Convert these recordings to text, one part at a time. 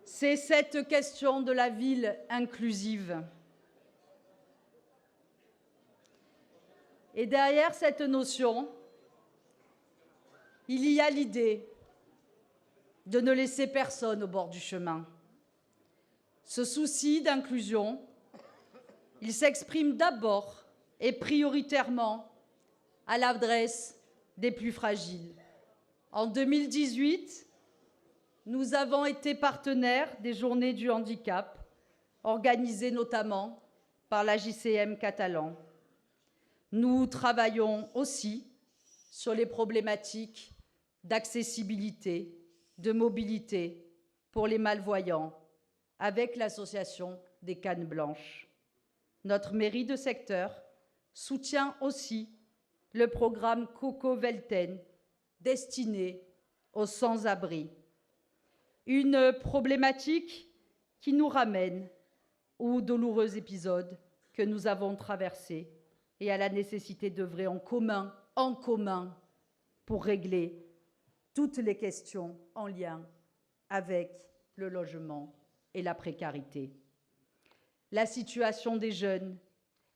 c'est cette question de la ville inclusive. Et derrière cette notion, il y a l'idée de ne laisser personne au bord du chemin. Ce souci d'inclusion, il s'exprime d'abord et prioritairement à l'adresse des plus fragiles. En 2018, nous avons été partenaires des Journées du handicap, organisées notamment par la JCM Catalan. Nous travaillons aussi sur les problématiques d'accessibilité, de mobilité pour les malvoyants, avec l'association des Cannes Blanches. Notre mairie de secteur soutient aussi le programme Coco Velten, destiné aux sans-abri. Une problématique qui nous ramène aux douloureux épisodes que nous avons traversés et à la nécessité d'œuvrer en commun, pour régler toutes les questions en lien avec le logement et la précarité. La situation des jeunes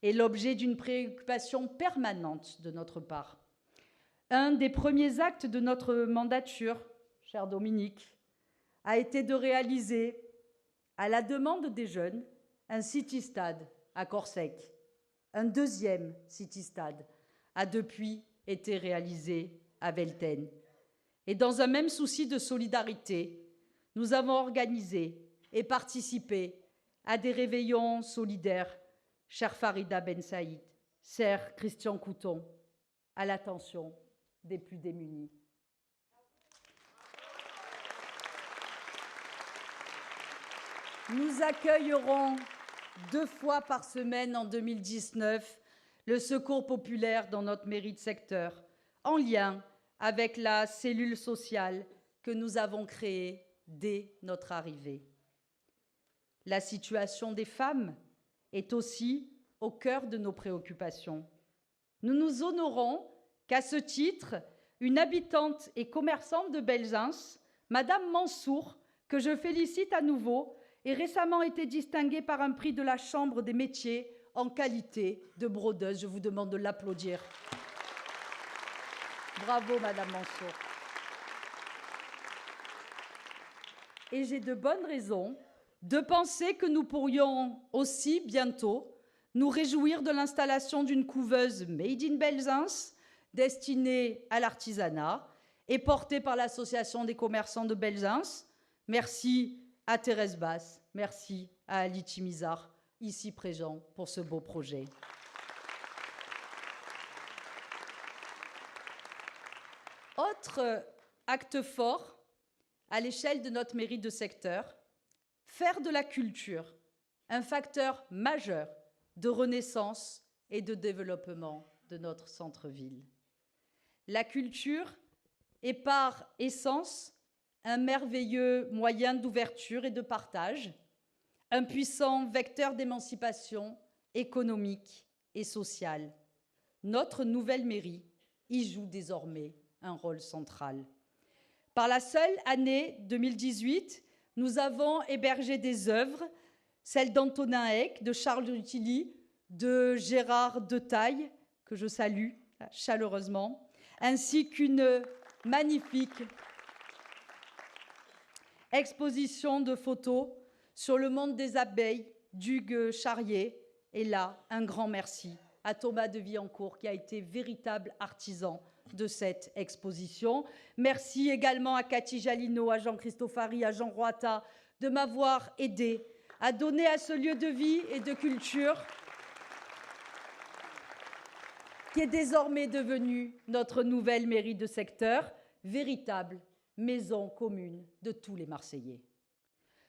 est l'objet d'une préoccupation permanente de notre part. Un des premiers actes de notre mandature, cher Dominique, a été de réaliser, à la demande des jeunes, un city-stade à Corsec. Un deuxième city-stade a depuis été réalisé à Velten. Et dans un même souci de solidarité, nous avons organisé et participé à des réveillons solidaires, chère Farida Ben Saïd, cher Christian Couton, à l'attention des plus démunis. Nous accueillerons 2 fois par semaine en 2019 le secours populaire dans notre mairie de secteur, en lien avec la cellule sociale que nous avons créée dès notre arrivée. La situation des femmes est aussi au cœur de nos préoccupations. Nous nous honorons qu'à ce titre, une habitante et commerçante de Belzins, Madame Mansour, que je félicite à nouveau, ait récemment été distinguée par un prix de la Chambre des métiers en qualité de brodeuse. Je vous demande de l'applaudir. Bravo, Madame Mansour. Et j'ai de bonnes raisons de penser que nous pourrions aussi bientôt nous réjouir de l'installation d'une couveuse Made in Belzins destinée à l'artisanat et portée par l'Association des commerçants de Belzins. Merci à Thérèse Basse, merci à Ali Timizar, ici présent pour ce beau projet. Autre acte fort à l'échelle de notre mairie de secteur, faire de la culture un facteur majeur de renaissance et de développement de notre centre-ville. La culture est par essence un merveilleux moyen d'ouverture et de partage, un puissant vecteur d'émancipation économique et sociale. Notre nouvelle mairie y joue désormais un rôle central. Par la seule année 2018, nous avons hébergé des œuvres, celles d'Antonin Eck, de Charles Rutilly, de Gérard Detaille, que je salue chaleureusement, ainsi qu'une magnifique exposition de photos sur le monde des abeilles d'Hugues Charrier. Et là, un grand merci à Thomas de Villancourt, qui a été véritable artisan de cette exposition. Merci également à Cathy Jalino, à Jean-Christophe Harry, à Jean Roata, de m'avoir aidé à donner à ce lieu de vie et de culture qui est désormais devenu notre nouvelle mairie de secteur, véritable maison commune de tous les Marseillais.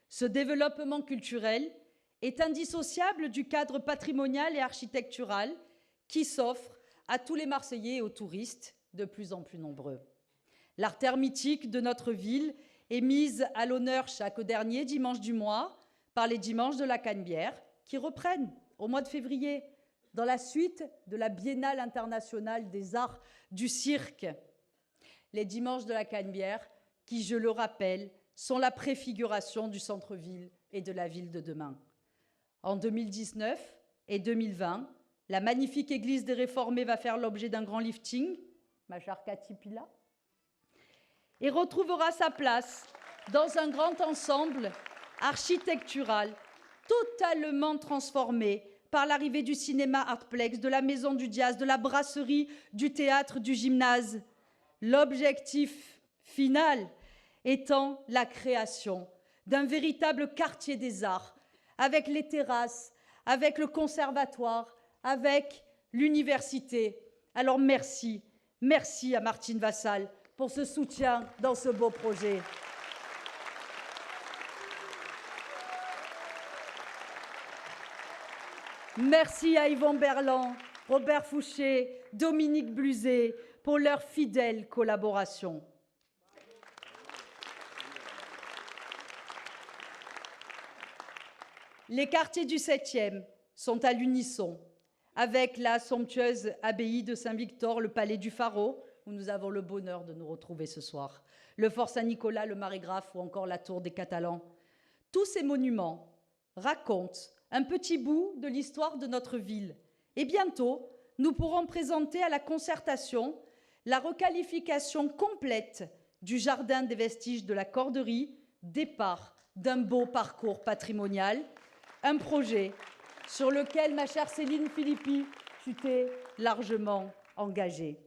Ce développement culturel est indissociable du cadre patrimonial et architectural qui s'offre à tous les Marseillais et aux touristes de plus en plus nombreux. L'artère mythique de notre ville est mise à l'honneur chaque dernier dimanche du mois par les dimanches de la Canebière qui reprennent au mois de février dans la suite de la Biennale internationale des arts du cirque. Les dimanches de la Canebière qui, je le rappelle, sont la préfiguration du centre-ville et de la ville de demain. En 2019 et 2020, la magnifique église des Réformés va faire l'objet d'un grand lifting, ma chère Cathy Pila, et retrouvera sa place dans un grand ensemble architectural totalement transformé par l'arrivée du cinéma Artplex, de la maison du jazz, de la brasserie, du théâtre, du gymnase. L'objectif final étant la création d'un véritable quartier des arts, avec les terrasses, avec le conservatoire, avec l'université. Alors merci, merci à Martine Vassal pour ce soutien dans ce beau projet. Merci à Yvon Berland, Robert Fouché, Dominique Bluzet pour leur fidèle collaboration. Les quartiers du 7e sont à l'unisson avec la somptueuse abbaye de Saint-Victor, le palais du Pharaon, où nous avons le bonheur de nous retrouver ce soir, le fort Saint-Nicolas, le Marégraphe ou encore la tour des Catalans. Tous ces monuments racontent un petit bout de l'histoire de notre ville. Et bientôt, nous pourrons présenter à la concertation la requalification complète du jardin des vestiges de la Corderie, départ d'un beau parcours patrimonial, un projet sur lequel ma chère Céline Philippi, tu t'es largement engagée.